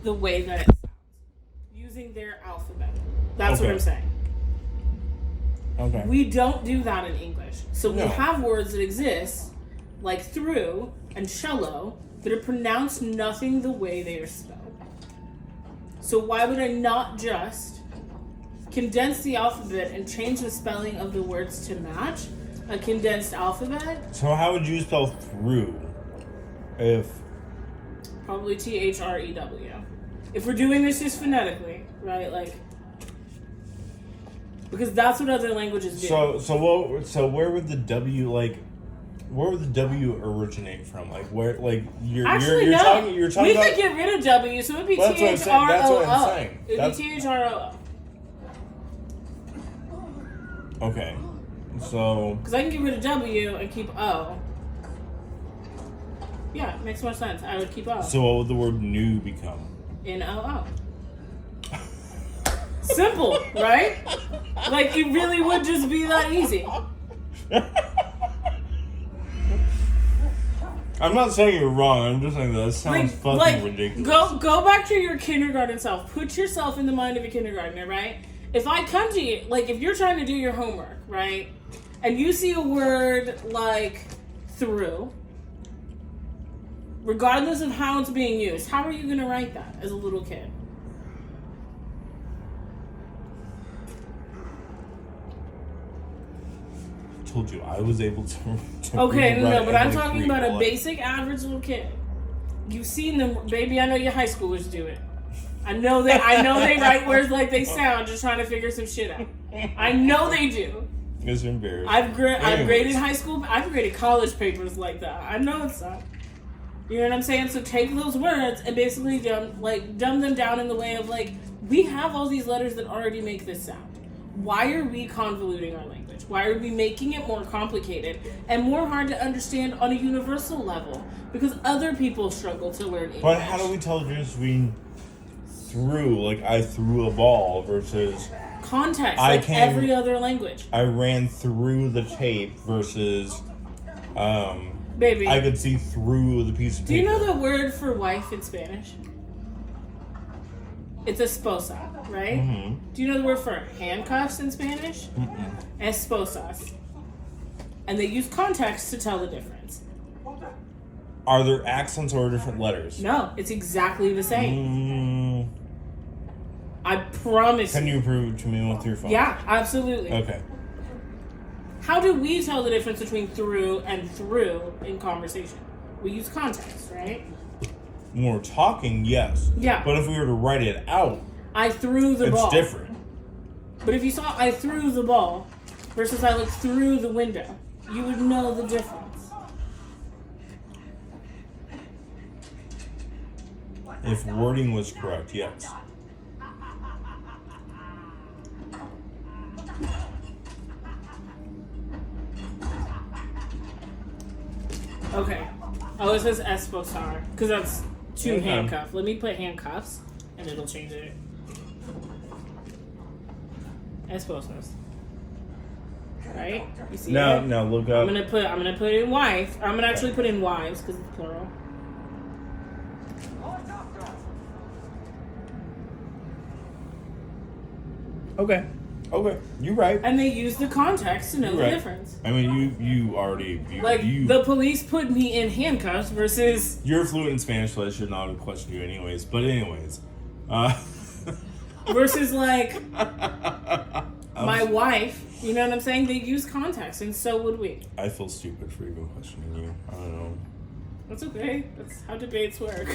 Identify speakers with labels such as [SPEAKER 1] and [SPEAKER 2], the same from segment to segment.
[SPEAKER 1] the way that it sounds, using their alphabet. That's what I'm saying.
[SPEAKER 2] Okay.
[SPEAKER 1] We don't do that in English. So we
[SPEAKER 2] No.
[SPEAKER 1] have words that exist, like through and cello, that are pronounced nothing the way they are spelled. So why would I not just condense the alphabet and change the spelling of the words to match a condensed alphabet?
[SPEAKER 2] So how would you spell through? If
[SPEAKER 1] Probably THREW. If we're doing this just phonetically, right? Like, because that's what other languages do.
[SPEAKER 2] so where would the W where would the W originate from? Like where you're
[SPEAKER 1] Actually,
[SPEAKER 2] you're
[SPEAKER 1] no.
[SPEAKER 2] talking you're talking
[SPEAKER 1] we
[SPEAKER 2] about
[SPEAKER 1] could get rid of W, so it'd be
[SPEAKER 2] Well, that's what I'm saying. That's what I'm
[SPEAKER 1] THROO.
[SPEAKER 2] saying.
[SPEAKER 1] It'd
[SPEAKER 2] That's-
[SPEAKER 1] be THROO.
[SPEAKER 2] Okay. So
[SPEAKER 1] Because I can get rid of W and keep O. Yeah, it makes more sense. I would keep O.
[SPEAKER 2] so what would the word new become?
[SPEAKER 1] NOO. Simple, right? Like, it really would just be that easy.
[SPEAKER 2] I'm not saying you're wrong. I'm just saying that sounds fucking ridiculous.
[SPEAKER 1] Go back to your kindergarten self. Put yourself in the mind of a kindergartner, right? If I come to you, like, if you're trying to do your homework, right? And you see a word like through, regardless of how it's being used, how are you going to write that as a little kid?
[SPEAKER 2] I told you I was able to
[SPEAKER 1] Okay, no,
[SPEAKER 2] write
[SPEAKER 1] but I'm
[SPEAKER 2] and,
[SPEAKER 1] talking
[SPEAKER 2] read
[SPEAKER 1] about a
[SPEAKER 2] all-
[SPEAKER 1] basic, average little kid. You've seen them, baby. I know your high schoolers do it. I know they write words like they sound, just trying to figure some shit out. I know they do.
[SPEAKER 2] It's embarrassing.
[SPEAKER 1] I've
[SPEAKER 2] Anyways.
[SPEAKER 1] graded high school. I've graded college papers like that. I know it's not. You know what I'm saying? So take those words and basically dumb them down in the way of like, we have all these letters that already make this sound. Why are we convoluting our language? Why are we making it more complicated and more hard to understand on a universal level? Because other people struggle to learn English.
[SPEAKER 2] But how do we tell the difference between threw, like I threw a ball, versus
[SPEAKER 1] Context,
[SPEAKER 2] I
[SPEAKER 1] like
[SPEAKER 2] can-
[SPEAKER 1] every other language.
[SPEAKER 2] I ran through the tape, versus
[SPEAKER 1] Baby,
[SPEAKER 2] I could see through the piece of
[SPEAKER 1] do
[SPEAKER 2] paper.
[SPEAKER 1] you know the word for wife in Spanish? It's esposa, right?
[SPEAKER 2] Mm-hmm.
[SPEAKER 1] Do you know the word for handcuffs in Spanish? Esposas. And they use context to tell the difference.
[SPEAKER 2] Are there accents or different letters?
[SPEAKER 1] No, it's exactly the same.
[SPEAKER 2] Mm,
[SPEAKER 1] I promise
[SPEAKER 2] can
[SPEAKER 1] you.
[SPEAKER 2] you prove it to me with your phone?
[SPEAKER 1] Yeah, absolutely.
[SPEAKER 2] Okay.
[SPEAKER 1] How do we tell the difference between through and through in conversation? We use context, right?
[SPEAKER 2] When we're talking, yes.
[SPEAKER 1] Yeah.
[SPEAKER 2] But if we were to write it out,
[SPEAKER 1] I threw the ball.
[SPEAKER 2] it's different.
[SPEAKER 1] But if you saw I threw the ball versus I looked through the window, you would know the difference.
[SPEAKER 2] If wording was correct, yes.
[SPEAKER 1] Okay. Oh, it says esposar because that's two
[SPEAKER 2] Okay.
[SPEAKER 1] handcuff. Let me put handcuffs and it'll change it. Esposas. Right? You see
[SPEAKER 2] No,
[SPEAKER 1] it?
[SPEAKER 2] no, look
[SPEAKER 1] I'm
[SPEAKER 2] up.
[SPEAKER 1] gonna put in wife. I'm gonna actually put in wives because it's plural.
[SPEAKER 2] Okay. Okay. You're right.
[SPEAKER 1] And they use the context to know
[SPEAKER 2] You're
[SPEAKER 1] the
[SPEAKER 2] right.
[SPEAKER 1] difference.
[SPEAKER 2] I mean, you already...
[SPEAKER 1] Like,
[SPEAKER 2] you,
[SPEAKER 1] the police put me in handcuffs versus...
[SPEAKER 2] You're fluent in Spanish, so I should not have questioned you anyways. But anyways.
[SPEAKER 1] versus, like, my wife. You know what I'm saying? They use context, and so would we.
[SPEAKER 2] I feel stupid for even questioning you. I don't know.
[SPEAKER 1] That's okay. That's how debates work.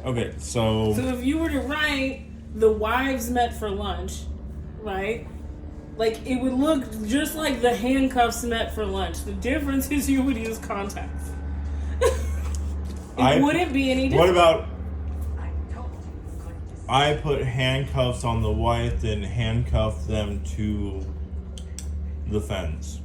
[SPEAKER 2] Okay, so...
[SPEAKER 1] So if you were to write the wives met for lunch, right? Like, it would look just like the handcuffs met for lunch. The difference is you would use context. It wouldn't be any different.
[SPEAKER 2] What about... I put handcuffs on the wife, then handcuff them to the fence.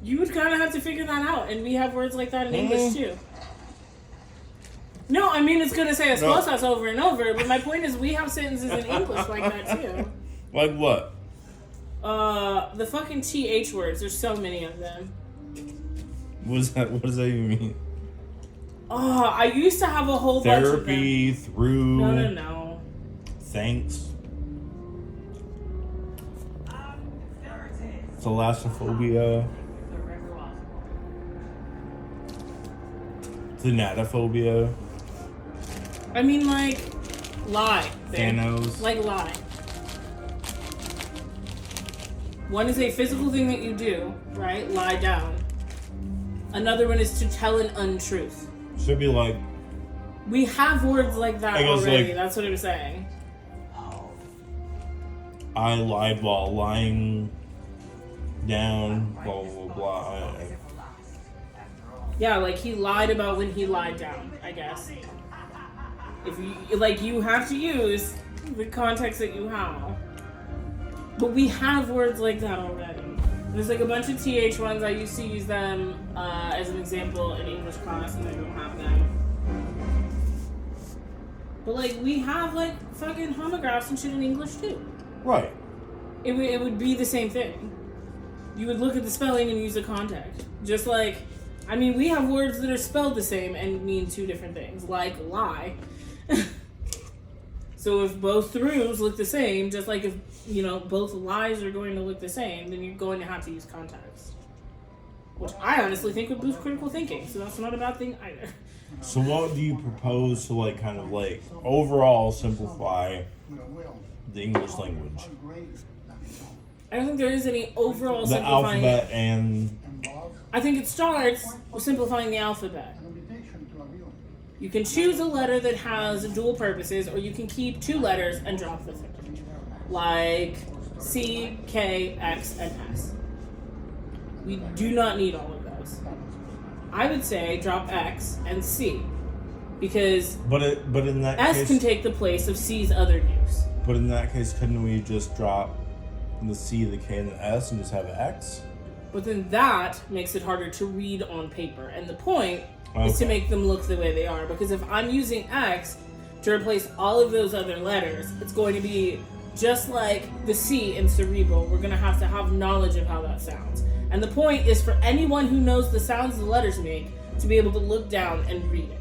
[SPEAKER 1] You would kind of have to figure that out, and we have words like that in English too. No, I mean it's gonna say esposas over and over, but my point is we have sentences in English like that too.
[SPEAKER 2] Like what?
[SPEAKER 1] The fucking TH words. There's so many of them.
[SPEAKER 2] What does that even mean?
[SPEAKER 1] Oh, I used to have a whole bunch of them.
[SPEAKER 2] Therapy, through.
[SPEAKER 1] No.
[SPEAKER 2] Thanks. Thalassophobia. Thanatophobia.
[SPEAKER 1] I mean, like, lie.
[SPEAKER 2] Thanos.
[SPEAKER 1] Like, lie. One is a physical thing that you do, right? Lie down. Another one is to tell an untruth.
[SPEAKER 2] Should be like.
[SPEAKER 1] We have words like that
[SPEAKER 2] I guess,
[SPEAKER 1] already.
[SPEAKER 2] like-
[SPEAKER 1] That's what I'm saying.
[SPEAKER 2] I lied while lying down. Blah blah blah.
[SPEAKER 1] Yeah, like he lied about when he lied down, I guess. If you like, you have to use the context that you have. But we have words like that already. There's like a bunch of TH ones. I used to use them as an example in English class, and I don't have them. But like, we have like fucking homographs and shit in English too.
[SPEAKER 2] Right.
[SPEAKER 1] It would be the same thing. You would look at the spelling and use the context. Just like, I mean, we have words that are spelled the same and mean two different things, like lie. So if both throughs look the same, just like if, you know, both lies are going to look the same, then you're going to have to use context. Which I honestly think would boost critical thinking, so that's not a bad thing either.
[SPEAKER 2] So what do you propose to like kind of like overall simplify the English language?
[SPEAKER 1] I don't think there is any overall
[SPEAKER 2] The
[SPEAKER 1] simplifying.
[SPEAKER 2] alphabet and
[SPEAKER 1] I think it starts with simplifying the alphabet. You can choose a letter that has dual purposes, or you can keep two letters and drop the third. Like C, K, X, and S. We do not need all of those. I would say drop X and C, because
[SPEAKER 2] but in that
[SPEAKER 1] S
[SPEAKER 2] case,
[SPEAKER 1] can take the place of C's other use.
[SPEAKER 2] but in that case, couldn't we just drop the C, the K, and the S and just have an X?
[SPEAKER 1] But then that makes it harder to read on paper. And the point is to make them look the way they are. Because if I'm using X to replace all of those other letters, it's going to be just like the C in cerebral. We're going to have knowledge of how that sounds. And the point is for anyone who knows the sounds the letters make to be able to look down and read it.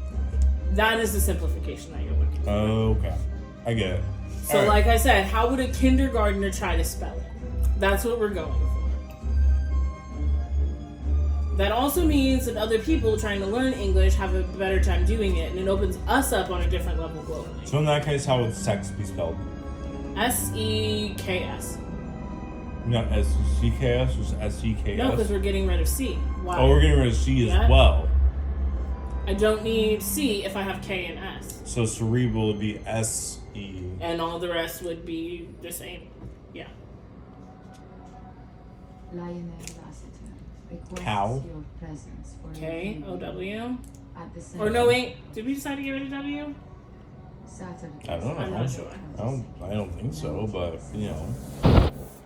[SPEAKER 1] That is the simplification that you're looking for.
[SPEAKER 2] Okay. I get it.
[SPEAKER 1] So
[SPEAKER 2] All right.
[SPEAKER 1] like I said, how would a kindergartner try to spell it? That's what we're going for. That also means that other people trying to learn English have a better time doing it, and it opens us up on a different level globally.
[SPEAKER 2] So in that case, how would sex be spelled?
[SPEAKER 1] S-E-K-S.
[SPEAKER 2] Not S-C-K-S, just S-E-K-S?
[SPEAKER 1] No, because we're getting rid of C. Why?
[SPEAKER 2] Oh, we're getting rid of C
[SPEAKER 1] Yeah.
[SPEAKER 2] as well.
[SPEAKER 1] I don't need C if I have K and S.
[SPEAKER 2] So cerebral would be S-E.
[SPEAKER 1] And all the rest would be the same. Yeah.
[SPEAKER 3] Lionel Lassiter requests
[SPEAKER 2] Cow.
[SPEAKER 3] your presence for
[SPEAKER 1] K-O-W?
[SPEAKER 3] at the
[SPEAKER 1] Or no, wait. Did we decide to get rid of W?
[SPEAKER 3] Saturday.
[SPEAKER 2] I don't know.
[SPEAKER 1] I'm not sure.
[SPEAKER 2] I don't think so, but, you know.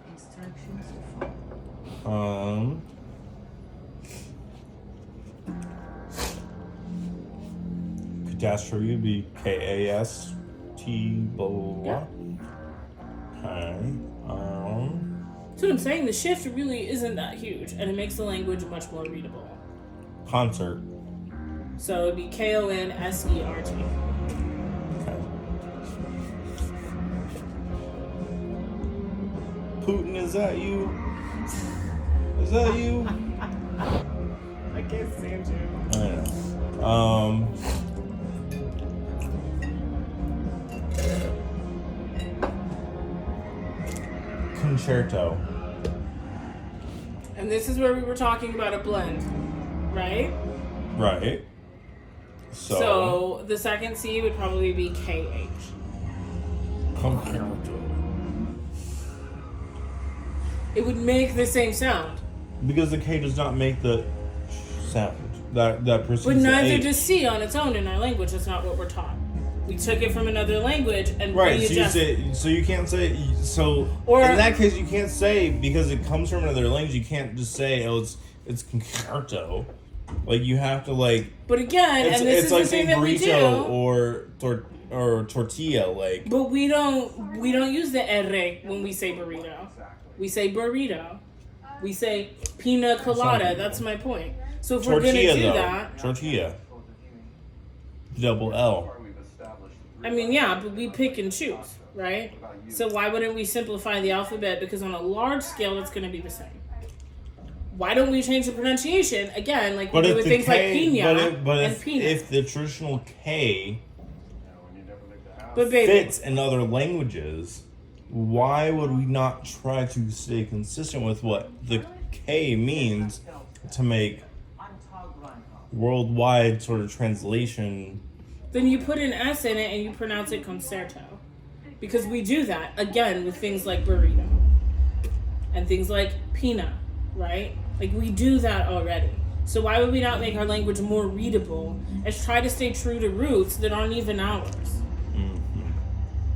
[SPEAKER 3] Instructions to follow.
[SPEAKER 2] Catastrophe would be K-A-S-T, blah, blah, blah. Okay.
[SPEAKER 1] So what I'm saying, the shift really isn't that huge, and it makes the language much more readable.
[SPEAKER 2] Concert.
[SPEAKER 1] So it'd be K-O-N-S-E-R-T.
[SPEAKER 2] Okay. Putin, is that you? Is that you?
[SPEAKER 1] I can't stand you.
[SPEAKER 2] I know. Concerto.
[SPEAKER 1] And this is where we were talking about a blend, right?
[SPEAKER 2] Right.
[SPEAKER 1] So the second C would probably be K-H.
[SPEAKER 2] Concerto.
[SPEAKER 1] It would make the same sound.
[SPEAKER 2] Because the K does not make the sound. That precedes
[SPEAKER 1] But
[SPEAKER 2] the
[SPEAKER 1] neither
[SPEAKER 2] H.
[SPEAKER 1] does C on its own in our language. That's not what we're taught. We took it from another language and
[SPEAKER 2] Right,
[SPEAKER 1] readjusted.
[SPEAKER 2] so you can't say
[SPEAKER 1] Or-
[SPEAKER 2] in that case you can't say because it comes from another language. You can't just say it's concerto. Like you have to like.
[SPEAKER 1] But again,
[SPEAKER 2] It's,
[SPEAKER 1] and this
[SPEAKER 2] it's
[SPEAKER 1] is
[SPEAKER 2] like
[SPEAKER 1] the thing
[SPEAKER 2] saying
[SPEAKER 1] that we
[SPEAKER 2] burrito
[SPEAKER 1] do.
[SPEAKER 2] or tortilla. Like
[SPEAKER 1] But we don't use the R when we say burrito. We say burrito. We say pina colada. That's my point. So if we're gonna
[SPEAKER 2] Tortilla,
[SPEAKER 1] do
[SPEAKER 2] though.
[SPEAKER 1] that,
[SPEAKER 2] Tortilla. Double L.
[SPEAKER 1] I mean, yeah, but we pick and choose, right? So why wouldn't we simplify the alphabet? Because on a large scale, it's going to be the same. Why don't we change the pronunciation again, like we do with things like piña and peanut?
[SPEAKER 2] If the traditional K
[SPEAKER 1] But baby,
[SPEAKER 2] fits in other languages, why would we not try to stay consistent with what the K means to make worldwide sort of translation?
[SPEAKER 1] then you put an S in it and you pronounce it concerto. Because we do that, again, with things like burrito. And things like pina, right? Like, we do that already. So why would we not make our language more readable and try to stay true to roots that aren't even ours?
[SPEAKER 2] Mm-hmm.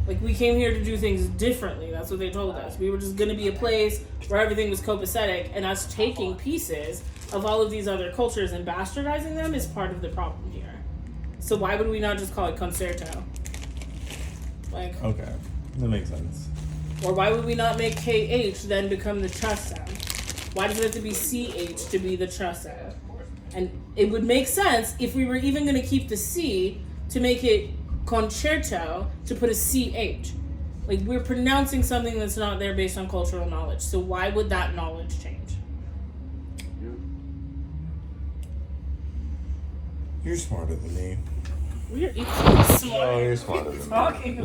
[SPEAKER 1] Like, we came here to do things differently. That's what they told us. We were just going to be a place where everything was copacetic, and us taking pieces of all of these other cultures and bastardizing them is part of the problem here. So why would we not just call it concerto? Like,
[SPEAKER 2] Okay, that makes sense.
[SPEAKER 1] or why would we not make KH then become the ch sound? Why does it have to be CH to be the ch sound? And it would make sense if we were even going to keep the C to make it concerto to put a CH. Like, we're pronouncing something that's not there based on cultural knowledge. So why would that knowledge change?
[SPEAKER 2] You're smarter than me.
[SPEAKER 1] We're equally smart.
[SPEAKER 2] Oh, you're smarter than me.
[SPEAKER 1] Talking